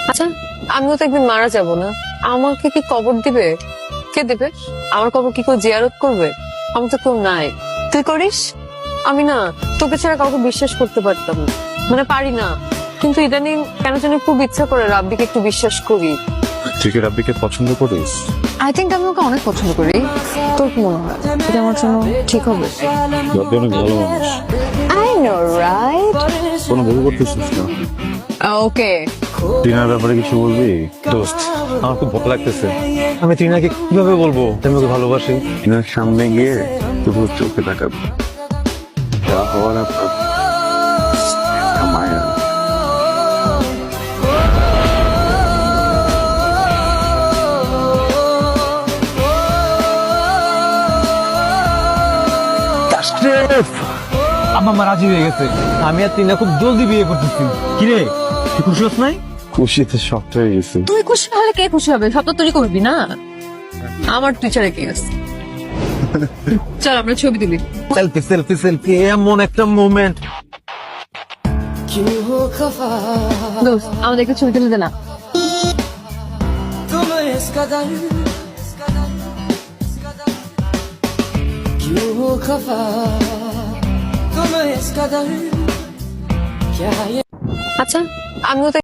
আচ্ছা, আমিও তো একদিন মারা যাব না, আমাকে কি কবর দিবে? কে দেবে? আমার কবর কি কেউ জিয়ারত করবে? আমার তো কেউ নাই। তুই করিস? আমি না তোকে ছাড়া কাউকে বিশ্বাস করতে পারতাম না, মানে পারি না। কিন্তু ইদানিং কেন জানি খুব ইচ্ছা করে রাব্বিকে একটু বিশ্বাস করি। তুই কি রাব্বিকে পছন্দ করিস? আই থিঙ্ক আমি ওকে অনেক পছন্দ করি। তোর কি মনে হয় এটা আমার জন্য ঠিক হবে? রাব্বি অনেক ভালো মানুষ। I know right. কোনো ভুল করতেছিস না। ওকে, টিনার ব্যাপারে কিছু বলবি? দোস্ত, আমার খুব ভয় লাগতেছে। আমি টিনাকে কিভাবে বলবো আমি ওকে ভালোবাসি? টিনার সামনে গিয়ে শুধু চোখে তাকাবি, যা হওয়ার আপনার মায়া। আমার মা রাজি হয়ে গেছে। আমি আর টিনা খুব জলদি বিয়ে করতেছি। কিরে, তুই খুশি হস নাই? খুশিতে শক্ত হয়ে গেছে। তুই খুশি হলে কে খুশি হবে? সব তো তুই করবি না, আমার তুই ছাড়া কে আছে? চল আমরা ছবি তুলি। সেলফি সেলফি সেলফি, এমন একটা মোমেন্ট। দোস্ত আমাদেরকে ছবি তুলে দে না। तुम इस कदर क्यों हो खफा तुम इस कदर क्या ये আচ্ছা, আমিও তো